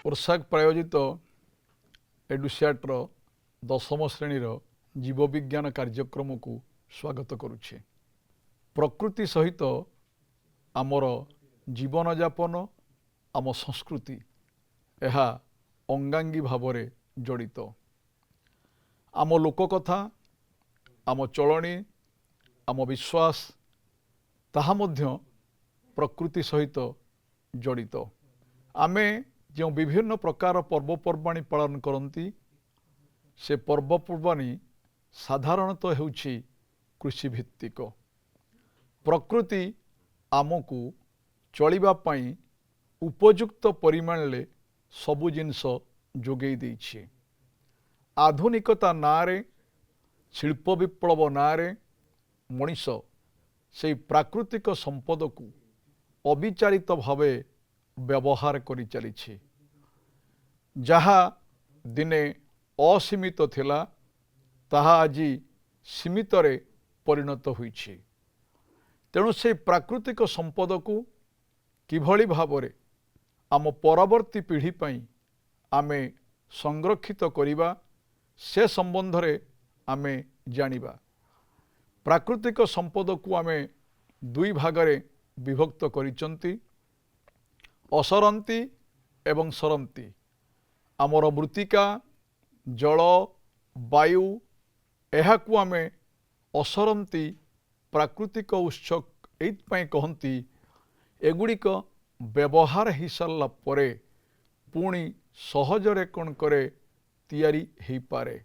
पोशाक प्रायोजित एडुस्याट्र 10ମ श्रेणीर जीवविज्ञान कार्यक्रम को स्वागत करुछे। प्रकृति सहित आमर जीवन यापन आम संस्कृति यह अंगांगी भावरे जड़ित। आम लोककथा आम चलनी आम विश्वास ताहा मध्य प्रकृति सहित जड़ित। आमे जो विभिन्न प्रकार पर्वपर्वाणी पालन करती से पर्वपर्वाणी साधारणतः हेउछि कृषि भित्तिक। प्रकृति आमको चलिबा पई उपयुक्त परिमाण ले सबु जिनस जोगई देछि। आधुनिकता नारे शिल्प विप्लव नारे मनीष से प्राकृतिक संपद को अविचारित भावे व्यवहार करि चलिछि। जहा दिने असीमित थिला ताहा आजी सीमित रे परिणत होइछि। तेणु से प्राकृतिक संपद को किभली भावरे आम परवर्ती पीढ़ी पई आमे संरक्षित करिबा से संबंध रे आमे जानिबा। प्राकृतिक संपद को आमे दुई भागरे विभक्त करिचंती, असरंती एवं सरंती। आमर मृत्तिका जल वायु एहाकु आमे असरंती प्राकृतिक उत्स एइथपाई कहंती। एगुड़िक व्यवहार ही सारा परे पुणी सहजरे कौन करे तैयारी ही पारे।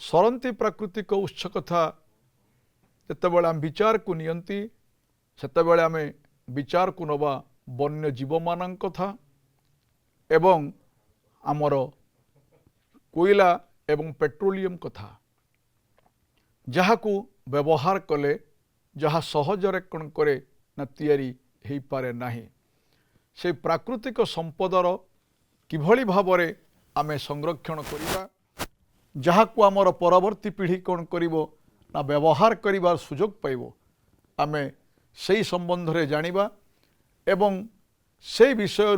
सरंती प्राकृतिक उत्स कथा जेतेबेले आम विचार को नियंती सेतेबेले आमे विचार को नवा वन्य जीव मान कथा एवं आमर कोयला एवं पेट्रोलियम कथा जहाकू व्यवहार कले जहा सहजरे कौन करे ना तैयारी ही पारे नाही। से प्राकृतिक संपदर किभली भावरे आमे संरक्षण करिबा जहाकू आमर परवर्ती पीढ़ी कौन करिवो ना व्यवहार करिबार सुजोग पाइबो। आमे सेही संबंध रे जानिबा एवं से विषय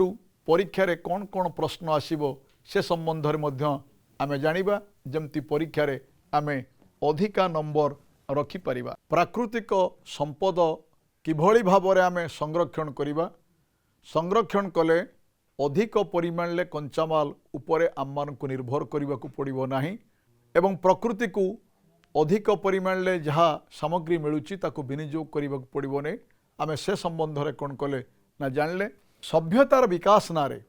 परीक्षा रे कौन कौन प्रश्न आसीबो से संबंध रे मध्य आमे जानिबा जेमती परीक्षा रे आमे अधिका नंबर रखि परिबा। प्राकृतिक संपद किभली भावरे आमे संरक्षण करिबा। संरक्षण कले अधिक परिमाण ले कंचामाल उपरे आम को निर्भर करने को पड़ो नहीं एवं प्रकृति को अधिक परिमाण ले जहाँ सामग्री मिलूची ताको विनियोग करने को पड़ो नहीं। आमे से संबंध रे कौन कले ना जानले सभ्यतार विकास नारे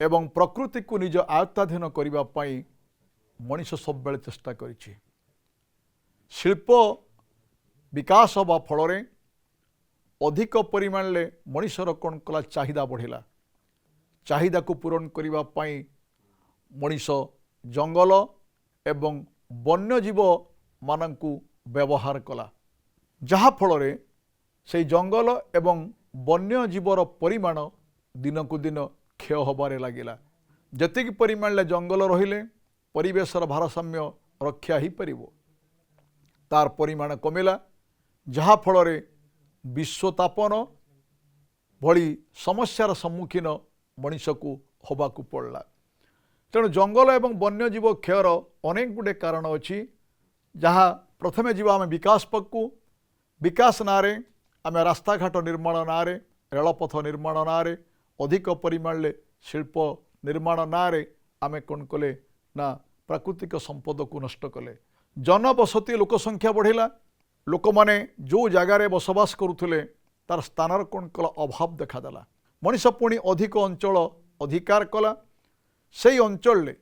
एवं प्रकृति को निज आयत्ताधीन करने पाई मनीष सब बेले चेष्टा करिछि। शिल्प विकास हवा फल अधिक परिमाण ले मनीषर कौन कला चाहिदा बढ़िला। चाहिदा को पूरण करने पाई मनीष जंगल एवं वन्यजीव मानंकु व्यवहार कला जहा फल से जंगल एवं वन्यजीवर परिमाण दिन को दिन क्षय होबारे लागिला। जतिक परिमाण ले जंगल रहिले परिवेशर भारसाम्य रक्षा ही परिबो तार परिमाण कमिला जहा फल विश्वतापन भली समस्यार सम्मुखीन मनीष को होबा को पड़ला। तेणु जंगल एवं वन्यजीव क्षयर अनेक गुडे कारण अच्छी जहाँ प्रथमे जीवा आम विकास पक्कू विकास नारे आम रास्ताघाट निर्माण नारे रेलपथ निर्माण नारे अधिक परिमाण ले शिल्प निर्माण नारे आमे कौन कले ना प्राकृतिक संपद को नष्ट कले। जनबसती लोक संख्या बढ़िला। लोक माने जो जगार बसवास करुले तार स्थानर कौन कला अभाव देखादेला। मनीष पुणी अधिक अंचल अधिकार कला। से अंचल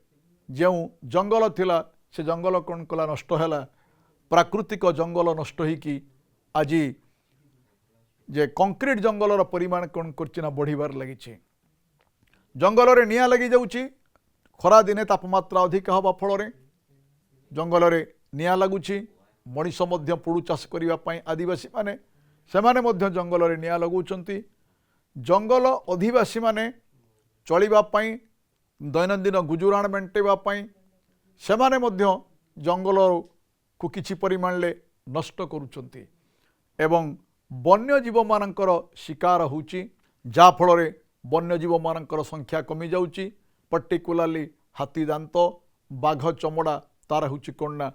जो जंगल थिला से जंगल कौन कला नष्ट हैला। प्राकृतिक जंगल नष्ट होइकी आज जे कंक्रीट जंगलर परिमाण कौन करना बढ़िबार लगी। जंगल रे निया लगी जाउची। खरा दिने तापमात्रा अधिक हवा फल जंगल रे निया लगुची। मनीष मध्य पुड़ू चाष करिबा पई आदिवासी माने सेमाने मध्य जंगल रे निया लगुचंती। जंगल अधिवासी माने चलिबा पई दैनंदिन गुजुराण मेंटेबा पई सेमाने मध्य जंगल को किछि परिमाण ले नष्ट करुचंती एवं वन्यजीव मानकर शिकार होउची। जा फल वन्यजीव मानकर संख्या कमी जाउची पर्टिकुलाली हाथी दांत बाघ चमड़ा तार हूँ कौन ना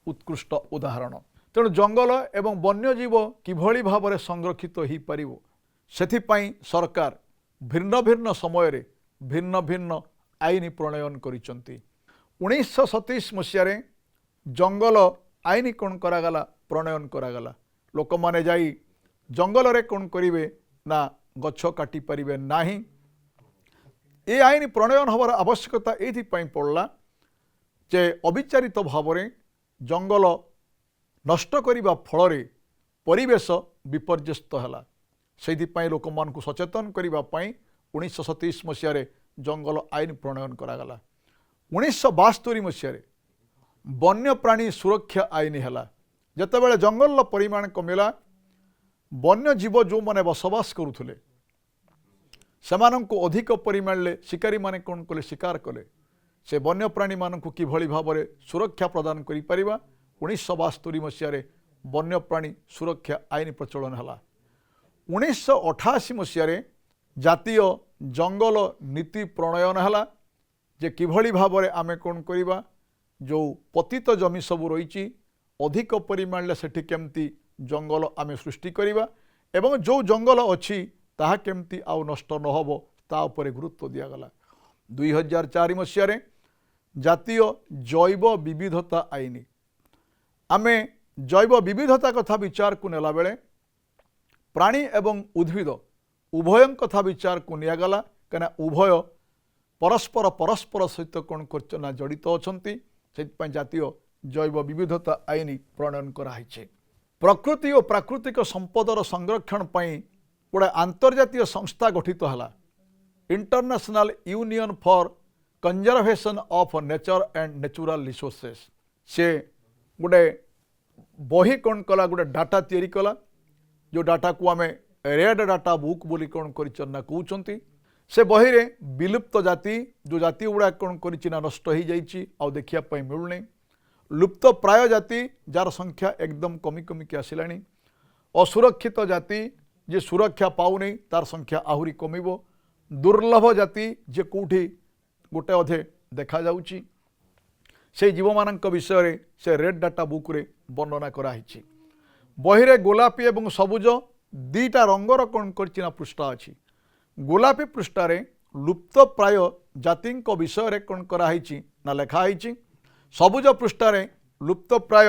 उत्कृष्ट उदाहरण। तेणु जंगल एवं वन्यजीव किभली भाव में संरक्षित हो पार से सरकार भिन्न भिन्न समय रे भिन्न भिन्न आईन प्रणयन करिसंती। 1927 मसीह जंगल आईन कौन करागला प्रणयन करागला। लोक माने जाई जंगल रे कौन करिवे ना गछ काटी परिवे नाही। ये आईन प्रणयन हबार आवश्यकता एथि पड़ला जे अविचारित भाव में जंगल नष्ट करने फल परिवेश विपर्यस्त है। से लोक मान सचेतन करने 1927 मसीह जंगल आईन प्रणयन करागला। 1972 मसीह वन्यप्राणी सुरक्षा आईन है। जितेबाला जंगल परिमाण कमिला वन्यजीव जो मैंने बसवास करुले सेमानंकु अधिक परिमाण में शिकारी माने कौन कले शिकार कले से वन्यप्राणी मानक किभली भाव में सुरक्षा प्रदान करि परिबा। 1972 मसीह वन्यप्राणी सुरक्षा आईन प्रचलन है। 1988 मसीह जातीय जंगल नीति प्रणयन है जे किभली भाव में आमे कौन करिबा जो पतित जमी सब रही अधिक परिमाण में सेठी केमती जंगल आमे सृष्टि करिबा एवं जो जंगल अच्छी ताहा केमती आउ नष्ट नहब ता उपरे गुरुत्व दियागला। 2004 मसीह जातीय जैव विविधता आईन आमे जैव विविधता कथा विचार को नेला बेले प्राणी एवं उद्भिद उभय कथा विचार को नियागला कना उभय परस्पर परस्पर सहित कौन करना जड़ित अछंती। से जातीय जैव विविधता आईन प्रणयन कराई। प्रकृति और प्राकृतिक संपदर संरक्षण पई गोटे आंतर्जातीय संस्था गठित है international union for conservation of nature and natural resources. से गोटे बही कौन कला गोटे डाटा तैयारी कला जो डाटा को आम रेड डाटा बुक बोली कौन करना कहते। से बही रे विलुप्त जाति जो जाति गुड़ा कौन करना नष्ट हो जाइए आउ देखा मिलूनी। लुप्त प्राय जाति जार संख्या एकदम कमी कमिकी आसिलानी। असुरक्षित जाति जे सुरक्षा पाऊनी तार संख्या आहुरी कमिबो। दुर्लभ जाति जे कोठी गोटे अधे देखा जाउची से जीव मानक विषय से रेड डाटा बुक रे वर्णना कराई। बहिरे गोलापी एवं सबुज दीटा रंगर कौन करना पृष्ठा अच्छी। गोलापी पृष्ठारे लुप्त प्राय जाति विषय कौन कराई ना लेखाई। सबुज पृष्ठारे लुप्त प्राय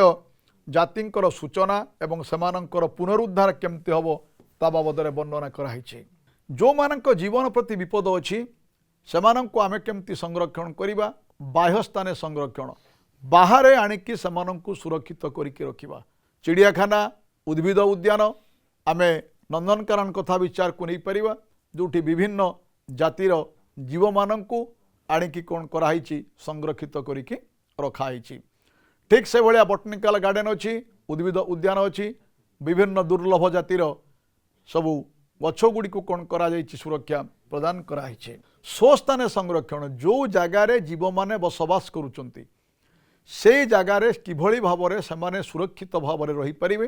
जातिंकर सूचना एवं सेमानंकर पुनरुद्धार केमती हम ता बाबद वर्णना कराई। जो मानक जीवन प्रति विपद अच्छी सेमानंको आमे केमती संरक्षण करिबा। बाह्य स्थाने संरक्षण बाहर आणिकी सेमानंको सुरक्षित करिके रखिबा। चिड़ियाखाना उद्भिद उद्यान आमे नंदनकानन कथा विचार को नहीं परिबा जोठी विभिन्न जातिर जीव मानंको आणिकी कौन कराई संरक्षित करिके रखाई। ठीक से भाया बटनिकाल गार्डन अच्छी उद्भिद उद्यान अच्छी विभिन्न दुर्लभ जातिर सबू गछगुड़ी को कौन करा सुरक्षा प्रदान कराई। स्वस्थाने संरक्षण जो जगार जीव माने बसवास करुचंती से जगार किभली भाव में से सुरक्षित भाव में रही पारिबे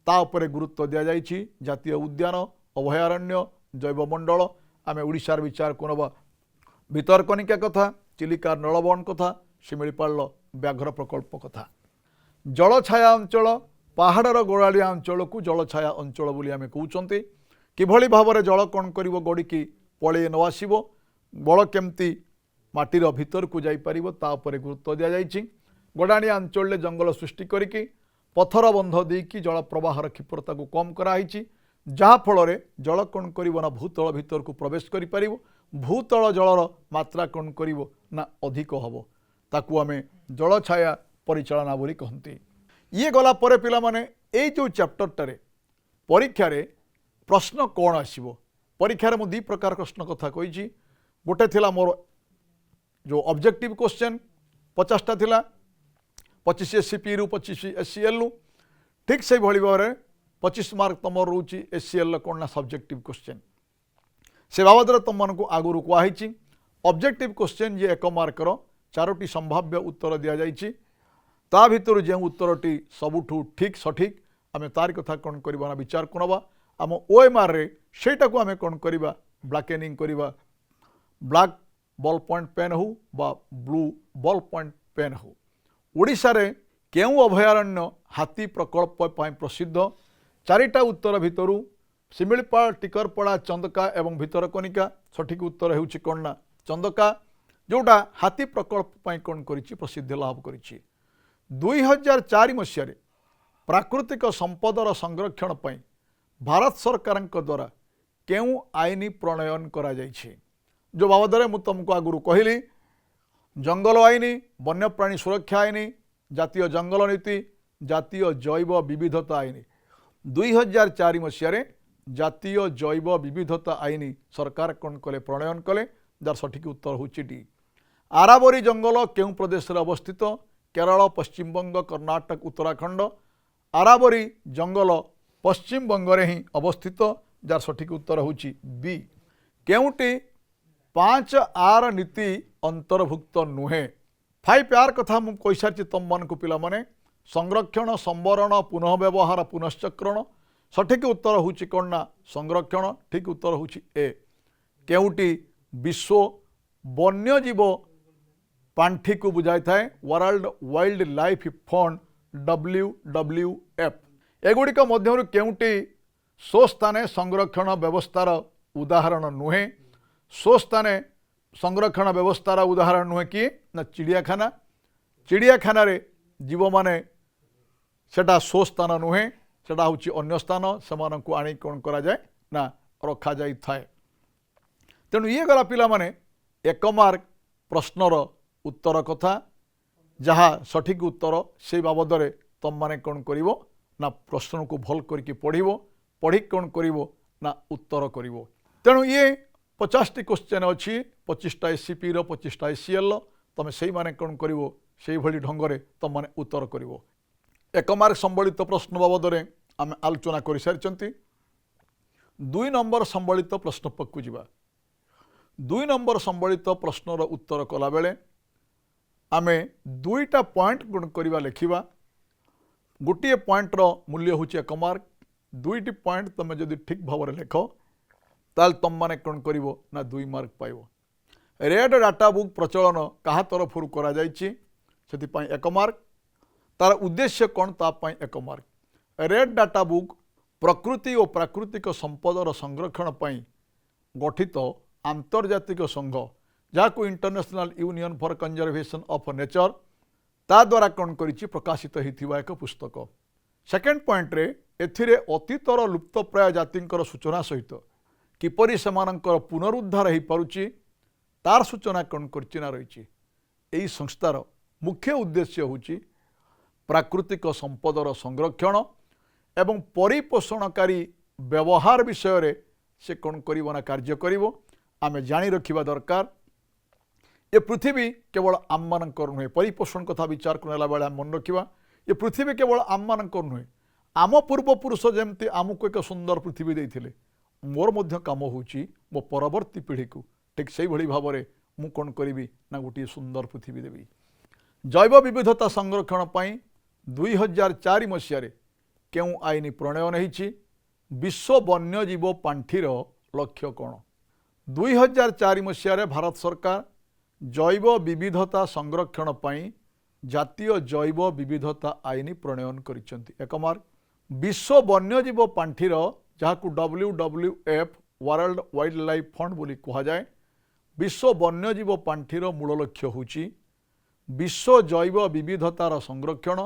ता उपरे गुरुत्व दिया जाइछि। जातीय उद्यान अभयारण्य जैवमंडल आमे ओडिशार विचार को नबा भितरकनिका कथा चिलिका नलबन कथा शिमिलीपाल व्याघ्र प्रकल्प कथा। जलछाया अंचल पहाड़र गोड़ालिया अंचल को जलछाया अंचल बोली आमे कहउचंती। किभली भाव में जल कौन कर गड़िकी पलि न आसब बल केमती माटीर भीतर को जापर तापर गुरुत्व दि जाइए। गड़ाणिया अंचल जंगल सृष्टि करिकी पथर बंध देकी जल प्रवाहर क्षिप्रता को कम कराई जहाँफल जल कौन कर भूतल भीतर को प्रवेश कर भूतल जलर मात्रा कौन कर अधिक हम ताकू आमे जल छाया परिचालना बोली कहती। ये गला परे पिला माने ए जो चैप्टरटारे परीक्षा रे प्रश्न कौन आसब परीक्षा मु दी प्रकार प्रश्न कथा कही। गोटे थिला मोर जो ऑब्जेक्टिव क्वेश्चन 50टा थिला 25 एससीपी रु 25 एससीएल रु ठीक से भाई भाव में 25 मार्क तुम रोचे एससीएल कौन ना सब्जेक्टिव क्वेश्चन से बाबद तुम मानक आगुरी कहुई। ऑब्जेक्टिव क्वेश्चन ये 1 मार्कर 4टी संभाव्य उत्तर दि जाइए ता भितर जो उत्तरटी सबुठू ठीक सठिक आम तार कथा कौन करवा विचार को नवा आम ओएमआर रे सेटा को आम कौन करवा ब्लैकेनिंग करवा ब्लैक बॉल पॉइंट पेन हो बा ब्लू बॉल पॉइंट पेन हो। ओडिशा रे केउं अभयारण्य हाथी प्रकल्प पई प्रसिद्ध? चारिटा उत्तर भितरु शिमिलीपाल, टिकरपड़ा, चंदका एवं भितरकनिका। सठिक उत्तर हेउछि कोन ना चंदका, जोटा हाथी प्रकल्प पई कोन करिछि प्रसिद्धि लाभ करिछि। 2004 मसीह प्राकृतिक संपदर संरक्षण पई भारत सरकार द्वारा केउं आईन प्रणयन करा जाइछि? जो बाबद मु तुमको आगुरु कहली, जंगल आईन, वन्यप्राणी सुरक्षा आईन, जातीय जंगल नीति, जातीय जैव विविधता आईन। 2004 मसीह जातीय जैव विविधता आईन सरकार कौन कले प्रणयन कले, जार सठिक उत्तर होछि डी। आरावरी जंगल केउं प्रदेश रे अवस्थित? केरल, पश्चिम बंग, कर्नाटक, उत्तराखंड। आरावरी जंगल पश्चिम बंग रे ही अवस्थित, जार सठिक उत्तर होछि बी। केउंटी 5R नीति अंतर्भुक्त नुहे? 5R कथा मु कहि सारछि तुम मन को पिला माने। संरक्षण, संवरण, पुनः व्यवहार, पुनश्चक्रण। सठिक उत्तर होछि कोन ना संरक्षण। ठीक उत्तर होछि ए। केउंटी विश्व वन्यजीव पांठी को बुझाई थाए? World wild life fund WWF। एगुड़िक मध्यरु केउंटी स्वस्थाने संरक्षण व्यवस्थार उदाहरण नुहे? स्वस्थाने संरक्षण व्यवस्थार उदाहरण नुहे कि ना चिड़ियाखाना। चिड़ियाखाना रे जीव माने सेटा स्वस्थान नुहे, सेटा होछि अन्य स्थान, सेमानंकु आनी कोन करा जाए ना रखा जाई थाए। तेणु ये गला पिला माने एक मार्क प्रश्नर उत्तर कथा, जहाँ सठिक उत्तर से बाबद में तुम माने कौन करिवो ना प्रश्न को भल करके पढ़िबो, पढ़ी कौन करिवो ना उत्तर करिवो। तेणु ये 50टी क्वेश्चन अच्छी, 25टा SCP रो 25टा SCL रो, तमे सेही माने कौन करिवो सेही भली ढंगरे तुम माने उत्तर करिवो। एक मार्क संबलित प्रश्न बाबद में आम आलोचना कर सारी। 2 नंबर संबलित प्रश्न पक्कु जीवा। 2 नंबर संबलित प्रश्नर उत्तर कला बेले आमे 2टा पॉइंट गुण करवा लिखिबा। गोटे पॉइंटर मूल्य होछि 1 मार्क। 2टी पॉइंट तुम जदि ठीक भाव में लेख ताल तुम माने कौन करिवो ना 2 मार्क पाइबो। रेड डाटा बुक प्रचलन कहा तरफ करा जाइछि सेति 1 मार्क। तार उद्देश्य कौन ता 1 मार्क। रेड डाटा बुक प्रकृति और प्राकृतिक संपदर संरक्षण पई गठित आंतर्जातिक संघ, जहाँ international union for conservation of nature ता द्वारा कौन करिछि प्रकाशित होइथिबा एक पुस्तक। सेकेंड पॉइंट रे एथिरे अतीतर लुप्तप्राय जातिंकर सूचना सहित किपरि सेमानंकर पुनरुद्धार हो पारुछि तार सूचना कौन करछि ना रहिछि। एही संस्थार मुख्य उद्देश्य होछि प्राकृतिक संपदर संरक्षण एवं परिपोषणकारी व्यवहार विषय रे से कौन करिवो ना कार्य करिवो। आमे जानी रखिबा दरकार ये पृथ्वी केवल आम मानकर नुहे। परिपोषण कथा विचार करला बेले मन रखिबा ये पृथ्वी केवल आम मानकर नुहे। आम पूर्वपुरुष जमती आमको एक सुंदर पृथ्वी देइथिले, मोर मध्य काम होछि मो परवर्ती पीढ़ी को ठीक से भली भाव में मु कौन करी ना गोटे सुंदर पृथ्वी देवी। जैव विविधता संरक्षण पई 2004 मसीह केउं आईन प्रणयन होइछि? विश्व वन्यजीव पांठीर लक्ष्य कौन? 2004 मसीह भारत सरकार जैव विविधता संरक्षण पई जातीय जैव विविधता आईन प्रणयन करिसेंति। 1 मार्क। विश्व वन्यजीव पांठीर जहाकु WWF world wild life fund बोली कहा जाए, विश्व वन्यजीव पांठीर मूल लक्ष्य होछि विश्व जैव विविधतार संरक्षण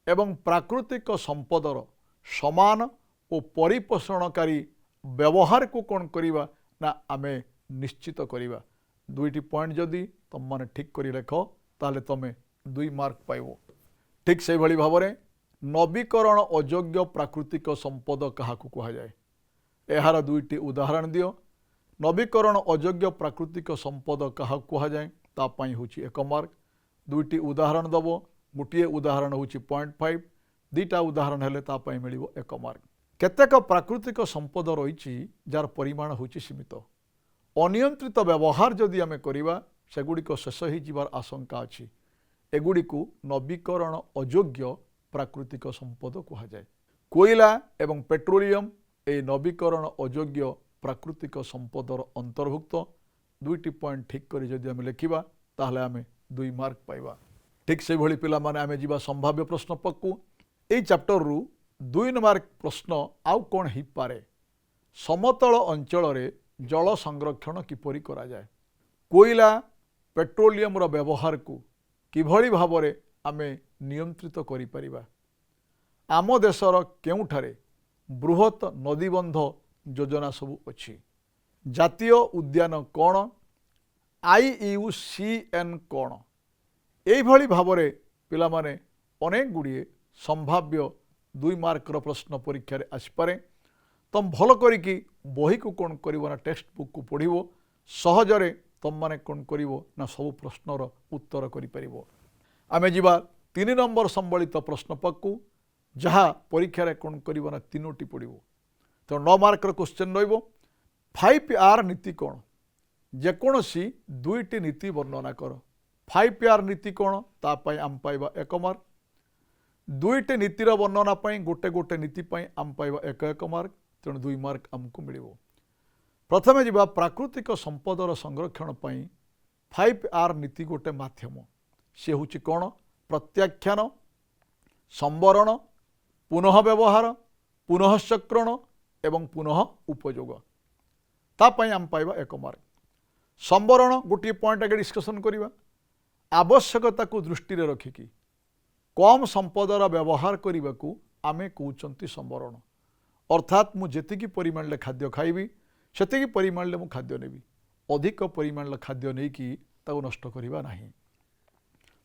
एवं प्राकृतिक संपदर समान और परिपोषणकारी व्यवहार को कौन करिवा ना आमे निश्चित करिवा। 2टी पॉइंट जदि तुम माने ठीक करी लेख ताले तमे 2 मार्क पाइबो। ठीक से भली भाव में नवीकरण अयोग्य प्राकृतिक संपद काहाकु कहा जाए? एहार 2टी उदाहरण दियो। नवीकरण अयोग्य प्राकृतिक संपद काहाकु कहा जाए ता पई होछि 1 मार्क। 2टी उदाहरण दबो। गोटे उदाहरण होछि 0.5, 2टा उदाहरण हेले ता पई मिलिबो 1 मार्क। केतेक प्राकृतिक संपद रहिछि जार परिमाण होछि सीमित। अनियंत्रित व्यवहार जदि आमे करिबा सेगुड़िक शेष हो जीवार आशंका अछि। एगुड़िकु नवीकरण अयोग्य प्राकृतिक संपद कहा जाए। कोयला एवं पेट्रोलियम ए नवीकरण अयोग्य प्राकृतिक संपदर अंतर्भुक्त दुईटी पॉइंट ठीक करी जदि आम लिखा ताहले आम 2 मार्क पाइबा। ठीक से भली पिला माने आम जीवा संभाव्य प्रश्न पक्कू। एई चैप्टर रु 2 मार्क प्रश्न आउ कौन ही पारे। समतल अंचल रे जल संरक्षण किपरि करा जाए। कोयला पेट्रोलियम रो व्यवहार को किभली भाबरे आमे नियंत्रित करि परिबा। आम देशर केउठारे बृहत नदीबंध योजना सबू अछि। जातीय उद्यान कौन, IUCN कौन, एभली भावरे पिला माने अनेक गुड़िए संभाव्य 2 मार्क प्रश्न परीक्षा रे आसिपारे। तुम भल करिकी बही को कौन करिवो ना टेक्स्ट बुक को पढ़िवो। सहजरे तुम माने कौन करिवो ना सब प्रश्नर उत्तर करि परिवो। आमे जीवा 3 नंबर संबलित प्रश्न पक्कू जहाँ परीक्षा रे कौन करिवो ना 3टी पढ़िवो। तो 9 मार्क क्वेश्चन रहिबो। 5R नीति कौन, जेकोसी 2टी नीति वर्णना कर। 5R नीति कौन तापाई आम पाइबा 1 मार्क। 2टी नीतिर वर्णना पाई गोटे गोटे नीति पाई आम पाइबा 1 मार्क। तेणु 2 मार्क आमको मिलिबो। प्रथमे जीवा प्राकृतिक संपदर संरक्षण पाई 5R नीति गोटे माध्यम। से होची कौन, प्रत्याख्यान, संवरण, पुनः व्यवहार, पुनः चक्रण एवं पुनः उपयोग। तापाई आम पाइबा 1 मार्क। संवरण गोटे पॉइंट आगे डिस्कसन करिबा। आवश्यकता को दृष्टि रे रखिकी कम संपदर व्यवहार करने को आमे कहउचंती संवरण। अर्थात मु जेतिकी परिमाण खाद्य खाइबी सेतिकी परिमाण मु खाद्य नेबी। अधिक परिमाण खाद्य नहीं कि ताको नष्ट करिबा नाही।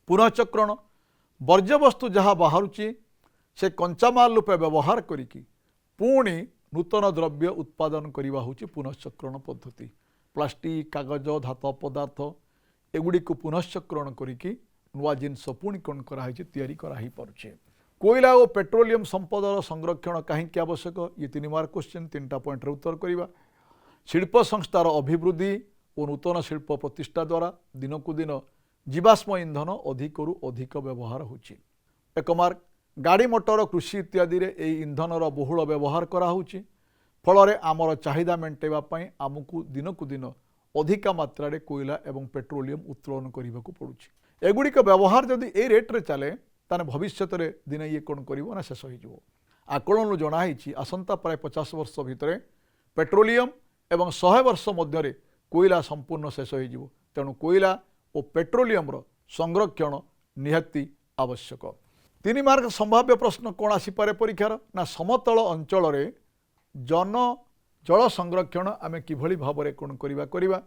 पुनःचक्रण वर्ज्यवस्तु जहाँ बाहरुची से कंचामाल रूपे व्यवहार करिकी पुणी नूतन द्रव्य उत्पादन करवा होची पुनःचक्रण पद्धति। प्लास्टिक, कागज, धातु पदार्थ एगुड़ी को पुनःचक्रण करिकी नुआ जिनस पुणी कौन कराई तैयारी कराई पारुछे। कोयला और पेट्रोलियम संपदर संरक्षण कहीं आवश्यक, ये 3 मार्क क्वेश्चन 3टा पॉइंट उत्तर करवा। शिल्प संस्थार अभिवृद्धि और नूतन शिल्प प्रतिष्ठा द्वारा दिन को दिन जीवाश्म इंधन अधिकरू अधिक व्यवहार होची। 1 मार्क। गाड़ी मोटर, कृषि इत्यादि रे एई इंधनर बहुल व्यवहार करा होची। फल आमर चाहिदा मेंटेवा पाई आमको दिन को दिन अधिका मात्रा रे कोयला एवं पेट्रोलियम उत्तोलन करने को पड़ुची। एगुड़िक व्यवहार जदि ए रेट्रे चले ताने भविष्य दिन ये कौन करिवो ना शेष हो। आकलन जनाई आसंता प्राय 50 वर्ष भितर पेट्रोलियम एवं 100 वर्ष मध्य कोयला संपूर्ण शेष हो। तेणु कोयला और पेट्रोलियम संरक्षण निहाती आवश्यक। 3 मार्क संभाव्य प्रश्न कौन आसीपारे परीक्षार ना समतल अंचल रे जल संरक्षण आमे किभली भाबरे कौन करिबा।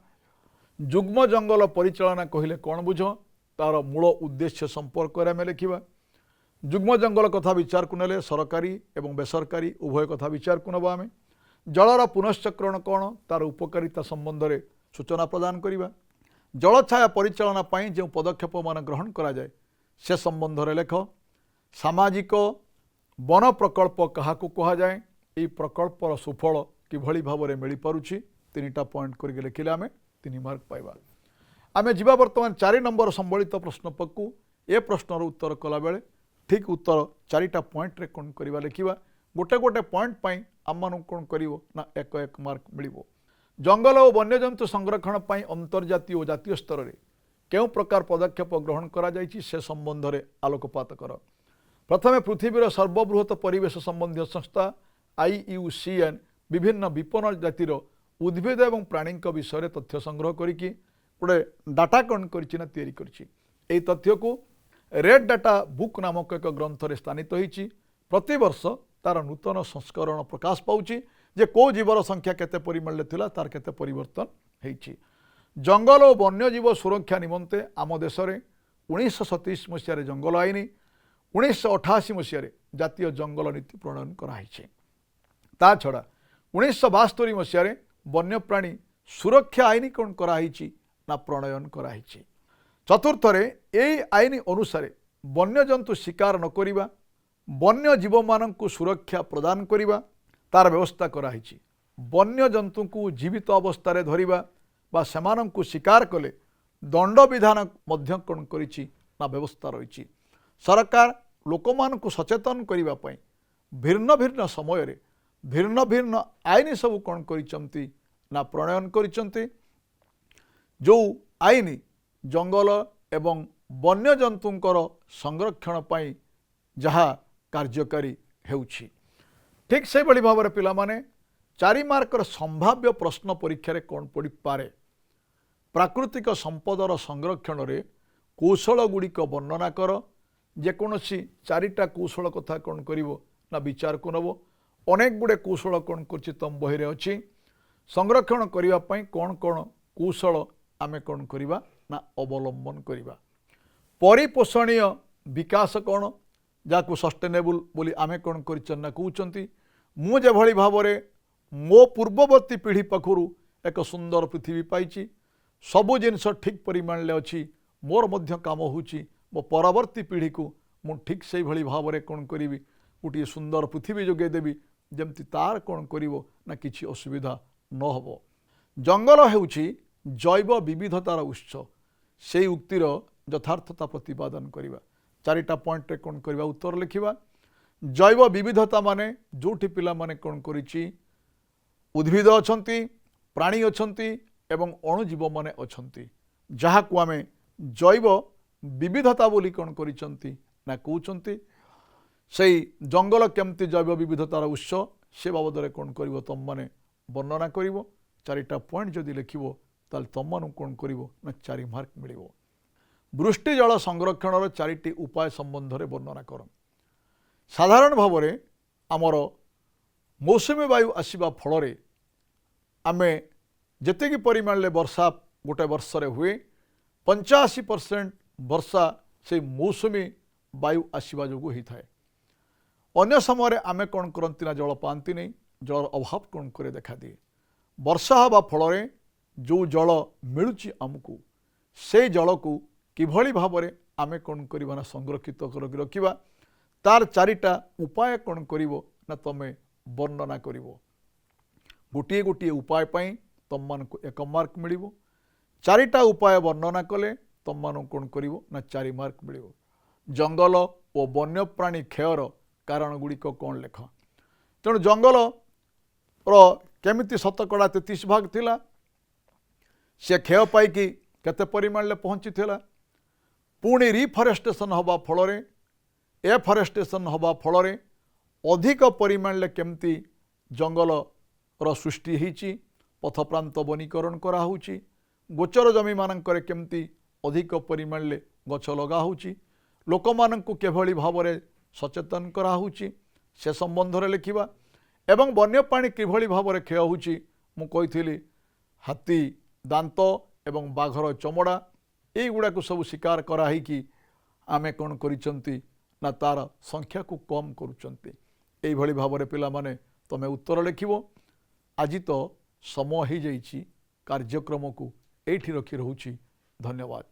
जुग्म जंगल परिचालना कहले कौन बुझ, तार मूल उद्देश्य संपर्क आम लिखा। जुग्म जंगल कथा विचार को नेले सरकारी एवं बेसरकारी उभय कथा विचार को नबा आमे। जलर पुनश्चक्रण कौन, तार उपकारिता संबंध में सूचना प्रदान करिबा। जल छाया परिचालना पाई जो पदक्षेप मान ग्रहण करा जाए से संबंध में लेख। सामाजिक वन प्रकल्प क्या कह जाए, ये प्रकल्पर सुफल किभली भाव में मिल पारुछि 3टा पॉइंट करके लिखिले आमे 3 मार्क पाइबा। आमे जीवा वर्तमान 4 नंबर संबलित प्रश्न पक्कू। ए प्रश्नर उत्तर कला बेले ठीक उत्तर 4टा पॉइंट रे कौन करिबा लिखिबा। गोटे गोटे पॉइंट पाई आम मानू कौन करिवो ना 1 मार्क मिलिबो। जंगल और वन्यजंतु संरक्षण पाई अंतर्जातीय और जातीय स्तर में केउ प्रकार पदक्षेप ग्रहण करा जायछि से संबंध में आलोकपात कर। प्रथमे पृथ्वीर सर्वबृहत परिवेश संबंधी संस्था IUCN विभिन्न विपन्न जातिर उद्भिद एवं प्राणी विषय तथ्य संग्रह करिकी गोटे डाटा कौन करिछि ना तैयारी करिछि। एई तथ्य को रेड डाटा बुक नामक एक ग्रंथ रे स्थानित होइछि। प्रति वर्ष तार नूतन संस्करण प्रकाश पाउछि जे को जीवर संख्या केते परिमाण थिला तार केते परिवर्तन होइछि। जंगल और वन्यजीव सुरक्षा निमंते आम देश में 1937 मसीह जंगल आईन, 1988 मसीह जातीय जंगल नीति प्रणयन कराई। ता छड़ा 1972 मसीह वन्यप्राणी सुरक्षा आईन कौन कराई ना प्रणयन कराई। चतुर्थरे यही आईन अनुसार वन्यजंतु शिकार न करिबा, वन्यजीव मानक सुरक्षा प्रदान करिबा तार व्यवस्था कराई। वन्यजंतु को जीवित अवस्था धरिबा बा सेमानंकु शिकार कले दंड विधान मध्य कौन करिछि ना व्यवस्था रही। सरकार लोकमानंकु सचेतन करिबा पई भिन्न भिन्न समय रे भिन्न भिन्न आईन सब कौन करिसंती ନା ପ୍ରଣୟନ କରିଛନ୍ତି। ଯେଉଁ ଆଇନ ଜଙ୍ଗଲ ଏବଂ ବନ୍ୟଜନ୍ତୁଙ୍କର ସଂରକ୍ଷଣ ପାଇଁ ଯାହା କାର୍ଯ୍ୟକାରୀ ହେଉଛି। ଠିକ୍ ସେହିଭଳି ଭାବରେ ପିଲାମାନେ 4 ମାର୍କର ସମ୍ଭାବ୍ୟ ପ୍ରଶ୍ନ ପରୀକ୍ଷାରେ କ'ଣ ପଡ଼ିପାରେ? ପ୍ରାକୃତିକ ସମ୍ପଦର ସଂରକ୍ଷଣରେ କୌଶଳ ଗୁଡ଼ିକ ବର୍ଣ୍ଣନା କର। ଯେକୌଣସି 4ଟା କୌଶଳ କଥା କ'ଣ କରିବ ନା ବିଚାରକୁ ନେବ। ଅନେକ ଗୁଡ଼ିଏ କୌଶଳ କ'ଣ କରୁଛି ତମ ବହିରେ ଅଛି। ସଂରକ୍ଷଣ କରିବା ପାଇଁ କ'ଣ କ'ଣ କୌଶଳ ଆମେ କ'ଣ କରିବା ନା ଅବଲମ୍ବନ କରିବା। ପରିପୋଷଣୀୟ ବିକାଶ କ'ଣ, ଯାହାକୁ ସଷ୍ଟେନେବୁଲ ବୋଲି ଆମେ କ'ଣ କରିଛନ୍ତି ନା କହୁଛନ୍ତି। ମୁଁ ଯେଭଳି ଭାବରେ ମୋ ପୂର୍ବବର୍ତ୍ତୀ ପିଢ଼ି ପାଖରୁ ଏକ ସୁନ୍ଦର ପୃଥିବୀ ପାଇଛି, ସବୁ ଜିନିଷ ଠିକ୍ ପରିମାଣରେ ଅଛି, ମୋର ମଧ୍ୟ କାମ ହେଉଛି ମୋ ପରବର୍ତ୍ତୀ ପିଢ଼ିକୁ ମୁଁ ଠିକ୍ ସେଇଭଳି ଭାବରେ କ'ଣ କରିବି, ଗୋଟିଏ ସୁନ୍ଦର ପୃଥିବୀ ଯୋଗାଇ ଦେବି, ଯେମିତି ତାର କ'ଣ କରିବ ନା କିଛି ଅସୁବିଧା ନ ହେବ। ଜଙ୍ଗଲ ହେଉଛି ଜୈବ ବିବିଧତାର ଉତ୍ସ। ସେଇ ଉକ୍ତିର ଯଥାର୍ଥତା ପ୍ରତିପାଦନ କରିବା। 4ଟା ପଏଣ୍ଟରେ କ'ଣ କରିବା, ଉତ୍ତର ଲେଖିବା। ଜୈବ ବିବିଧତା ମାନେ ଯେଉଁଠି ପିଲାମାନେ କ'ଣ କରିଛି, ଉଦ୍ଭିଦ ଅଛନ୍ତି, ପ୍ରାଣୀ ଅଛନ୍ତି ଏବଂ ଅଣୁଜୀବମାନେ ଅଛନ୍ତି, ଯାହାକୁ ଆମେ ଜୈବ ବିବିଧତା ବୋଲି କ'ଣ କରିଛନ୍ତି ନା କହୁଛନ୍ତି। ସେଇ ଜଙ୍ଗଲ କେମିତି ଜୈବ ବିବିଧତାର ଉତ୍ସ ସେ ବାବଦରେ କ'ଣ କରିବ ତମମାନେ ବର୍ଣ୍ଣନା କରିବ। 4ଟା ପଏଣ୍ଟ ଯଦି ଲେଖିବ ତାହେଲେ ତମମାନଙ୍କୁ କ'ଣ କରିବ ନା 4 ମାର୍କ ମିଳିବ। ବୃଷ୍ଟି ଜଳ ସଂରକ୍ଷଣର 4ଟି ଉପାୟ ସମ୍ବନ୍ଧରେ ବର୍ଣ୍ଣନା କର। ସାଧାରଣ ଭାବରେ ଆମର ମୌସୁମୀ ବାୟୁ ଆସିବା ଫଳରେ ଆମେ ଯେତିକି ପରିମାଣରେ ବର୍ଷା ଗୋଟେ ବର୍ଷରେ ହୁଏ, 85% ବର୍ଷା ସେଇ ମୌସୁମୀ ବାୟୁ ଆସିବା ଯୋଗୁଁ ହୋଇଥାଏ। ଅନ୍ୟ ସମୟରେ ଆମେ କ'ଣ କରନ୍ତି ନା ଜଳ ପାଆନ୍ତି ନାହିଁ, ଜଳର ଅଭାବ କ'ଣ করে ଦେଖାଦିଏ। ବର୍ଷା ହେବା ଫଳରେ ଯେଉଁ ଜଳ ମିଳୁଛି ଆମକୁ, ସେଇ ଜଳକୁ କିଭଳି ଭାବରେ ଆମେ କ'ଣ କରିବା ନା ସଂରକ୍ଷିତ କରିକି ରଖିବା, ତାର 4ଟା ଉପାୟ କ'ଣ କରିବ ନା ତମେ ବର୍ଣ୍ଣନା କରିବ। ଗୋଟିଏ ଗୋଟିଏ ଉପାୟ ପାଇଁ ତମମାନଙ୍କୁ 1 ମାର୍କ ମିଳିବ। 4ଟା ଉପାୟ ବର୍ଣ୍ଣନା କଲେ ତମମାନଙ୍କୁ କ'ଣ କରିବ ନା 4 ମାର୍କ ମିଳିବ। ଜଙ୍ଗଲ ଓ ବନ୍ୟପ୍ରାଣୀ କ୍ଷୟର କାରଣ ଗୁଡ଼ିକ କ'ଣ ଲେଖ। ତେଣୁ ଜଙ୍ଗଲର କେମିତି ଶତକଡ଼ା 33% ଥିଲା, ସେ କ୍ଷୟ ପାଇକି କେତେ ପରିମାଣରେ ପହଞ୍ଚିଥିଲା। ପୁଣି ରିଫରେଷ୍ଟେସନ୍ ହେବା ଫଳରେ, ଏଫରେଷ୍ଟେସନ୍ ହେବା ଫଳରେ ଅଧିକ ପରିମାଣରେ କେମିତି ଜଙ୍ଗଲର ସୃଷ୍ଟି ହେଇଛି, ପଥପ୍ରାନ୍ତ ବନୀକରଣ କରାହେଉଛି, ଗୋଚର ଜମିମାନଙ୍କରେ କେମିତି ଅଧିକ ପରିମାଣରେ ଗଛ ଲଗା ହେଉଛି, ଲୋକମାନଙ୍କୁ କିଭଳି ଭାବରେ ସଚେତନ କରାହେଉଛି ସେ ସମ୍ବନ୍ଧରେ ଲେଖିବା। ଏବଂ ବନ୍ୟପ୍ରାଣୀ କିଭଳି ଭାବରେ କ୍ଷୟ ହେଉଛି, ମୁଁ କହିଥିଲି ହାତୀ ଦାନ୍ତ ଏବଂ ବାଘର ଚମଡ଼ା এইগুড়াକୁ ସବୁ ଶିକାର କରାହେଇକି ଆମେ କ'ଣ କରିଛନ୍ତି ନା ତାର ସଂଖ୍ୟାକୁ କମ୍ କରୁଛନ୍ତି। এইଭଳି ଭାବରେ ପିଲାମାନେ ତମେ ଉତ୍ତର ଲେଖିବ। ଆଜି ତ ସମୟ ହେଇଯାଇଛି, କାର୍ଯ୍ୟକ୍ରମକୁ ଏଇଠି ରଖି ରହୁଛି। ଧନ୍ୟବାଦ।